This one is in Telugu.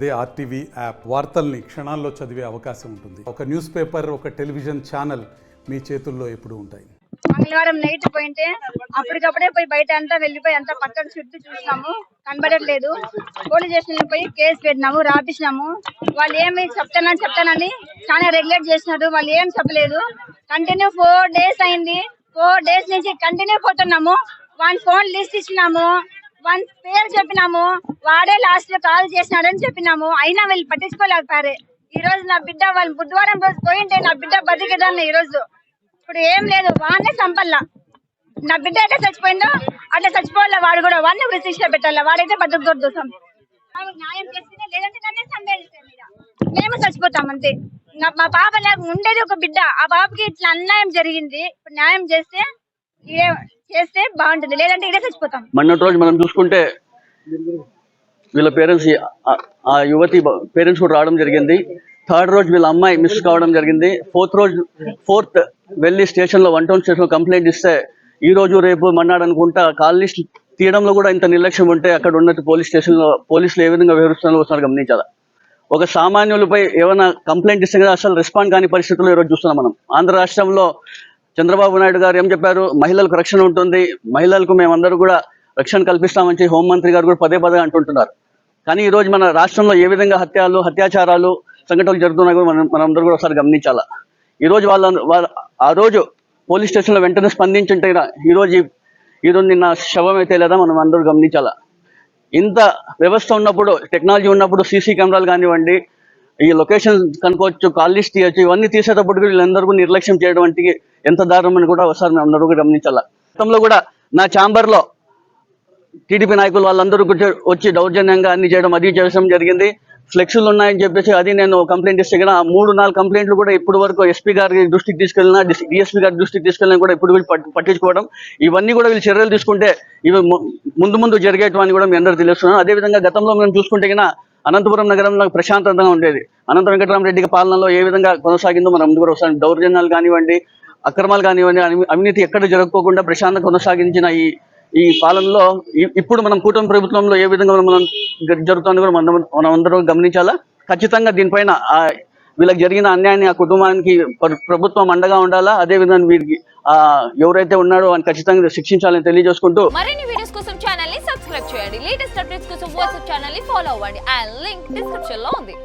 అదే ఆర్టీవీ యాప్ వార్తల్ని క్షణాల్లో చదివే అవకాశం ఉంటుంది. ఒక న్యూస్ పేపర్, ఒక టెలివిజన్ ఛానల్ మీ చేతుల్లో ఎప్పుడూ ఉంటాయి. మంగళవారం నైట్ పోయింటే అప్పటికప్పుడే పోయి బయట అంతా వెళ్ళిపోయి అంతా పక్కన చుట్టూ చూసినాము, కనబడట్లేదు. పోలీస్ స్టేషన్ పోయి కేసు పెట్టినాము, రాపించినాము. వాళ్ళు ఏమి చెప్తానని చాలా రెగ్యులేట్ చేసినారు. వాళ్ళు ఏం చెప్పలేదు. కంటిన్యూ 4 days అయింది. 4 days నుంచి కంటిన్యూ పోతున్నాము. వన్ ఫోన్ లిస్ట్ ఇచ్చినాము, వన్ పేరు చెప్పినాము, వాడే లాస్ట్ లో కాల్ చేసినాడని చెప్పినాము. అయినా వీళ్ళు పట్టించుకోలేకపోయారు. ఈ రోజు నా బిడ్డ వాళ్ళు బుధవారం రోజు పోయింటే నా బిడ్డ బతికేదాన్ని. ఈ రోజు ఇప్పుడు ఏం లేదు, వాడినే చంపల్లా. నా బిడ్డ ఎట్లా చచ్చిపోయిందో అట్లా చచ్చిపోవాలా. వాడు కూడా వాడిని ఉరి శిక్ష పెట్టాలా. వాడైతే బతుకుదొద్దు. న్యాయం చేస్తేనే, లేదంటే నన్నే చంపేస్తే మేము చచ్చిపోతాం అంతే. మా పాప ఉండేది ఒక బిడ్డ. ఆ పాపకి ఇట్లా అన్యాయం జరిగింది. ఇప్పుడు న్యాయం చేస్తే బాగుంటుంది, లేదంటే ఇదే చచ్చిపోతాం. మొన్నటి రోజు మనం చూసుకుంటే వీళ్ళ పేరెంట్స్, ఆ యువతి పేరెంట్స్ కూడా రావడం జరిగింది. 3rd రోజు వీళ్ళ అమ్మాయి మిస్ కావడం జరిగింది. 4th వెళ్ళి స్టేషన్లో 1 స్టేషన్లో కంప్లైంట్ ఇస్తే ఈ రోజు రేపు మన్నాడు అనుకుంటా కాల్ లిస్ట్ తీయడంలో కూడా ఇంత నిర్లక్ష్యం ఉంటే అక్కడ ఉన్న పోలీస్ స్టేషన్లో పోలీసులు ఏ విధంగా వ్యవహరిస్తున్నారో ఒకసారి గమనించాలి. ఒక సామాన్యులపై ఏమైనా కంప్లైంట్ ఇస్తే కదా అసలు రెస్పాండ్ కాని పరిస్థితుల్లో ఈరోజు చూస్తున్నాం మనం. ఆంధ్ర రాష్ట్రంలో చంద్రబాబు నాయుడు గారు ఏం చెప్పారు, మహిళలకు రక్షణ ఉంటుంది, మహిళలకు మేమందరూ కూడా రక్షణ కల్పిస్తామని చెప్పి హోంమంత్రి గారు కూడా పదే అంటుంటున్నారు. కానీ ఈరోజు మన రాష్ట్రంలో ఏ విధంగా అత్యాచారాలు సంఘటనలు జరుగుతున్నాయో కూడా మనందరూ కూడా ఒకసారి గమనించాలా. ఈరోజు ఆ రోజు పోలీస్ స్టేషన్లో వెంటనే స్పందించుంటే ఈరోజు నిన్న శవం అయితే లేదా మనం అందరూ గమనించాలా. ఇంత వ్యవస్థ ఉన్నప్పుడు, టెక్నాలజీ ఉన్నప్పుడు, సీసీ కెమెరాలు కానివ్వండి, ఈ లొకేషన్ కనుకోవచ్చు, కాల్ లిస్ట్ తీయచ్చు, ఇవన్నీ తీసేటప్పుడు వీళ్ళందరూ నిర్లక్ష్యం చేయడం వంటి ఎంత దారుణమని కూడా ఒకసారి మేము అందరూ గమనించాలా. గతంలో కూడా నా ఛాంబర్లో టీడీపీ నాయకులు వాళ్ళందరూ వచ్చి దౌర్జన్యంగా అన్ని చేయడం జరిగింది. ఫ్లెక్సులు ఉన్నాయని చెప్పేసి అది నేను కంప్లైంట్ ఇస్తే కదా 3-4 కంప్లైంట్లు కూడా ఇప్పుడు వరకు ఎస్పీ గారి దృష్టికి తీసుకెళ్ళినా, డిఎస్పీ గారి దృష్టికి తీసుకెళ్ళినా కూడా ఇప్పుడు పట్టించుకోవడం, ఇవన్నీ కూడా వీళ్ళు చర్యలు తీసుకుంటే ఇవి ముందు జరిగేటివని కూడా మీ అందరూ తెలుస్తున్నాను. అదేవిధంగా గతంలో మనం చూసుకుంటే కన్నా అనంతపురం నగరంలో ప్రశాంతంగా ఉండేది. అనంత వెంకటరామరెడ్డి పాలనలో ఏ విధంగా కొనసాగిందో మనం కూడా ఒకసారి దౌర్జన్యాలు కానివ్వండి, అక్రమాలు కానివ్వండి, అవినీతి ఎక్కడ జరగకోకుండా ప్రశాంతంగా కొనసాగించిన ఈ పాలనలో ఇప్పుడు మనం కూటమి ప్రభుత్వంలో ఏ విధంగా మనం జరుగుతుందో కూడా మనం అందరం గమనించాలా. ఖచ్చితంగా దీనిపైన వీళ్ళకి జరిగిన అన్యాయాన్ని ఆ కుటుంబానికి ప్రభుత్వం అండగా ఉండాలా. అదేవిధంగా వీరికి ఎవరైతే ఉన్నాడో అని ఖచ్చితంగా శిక్షించాలని తెలియజేసుకుంటూ మరిన్ని వీడియోస్ కోసం ఛానల్ ని సబ్స్క్రైబ్ చేయండి. లేటెస్ట్ అప్డేట్స్ కోసం వాట్సాప్ ఛానల్ ని ఫాలో అవ్వండి. ఆ లింక్ డిస్క్రిప్షన్ లో ఉంది.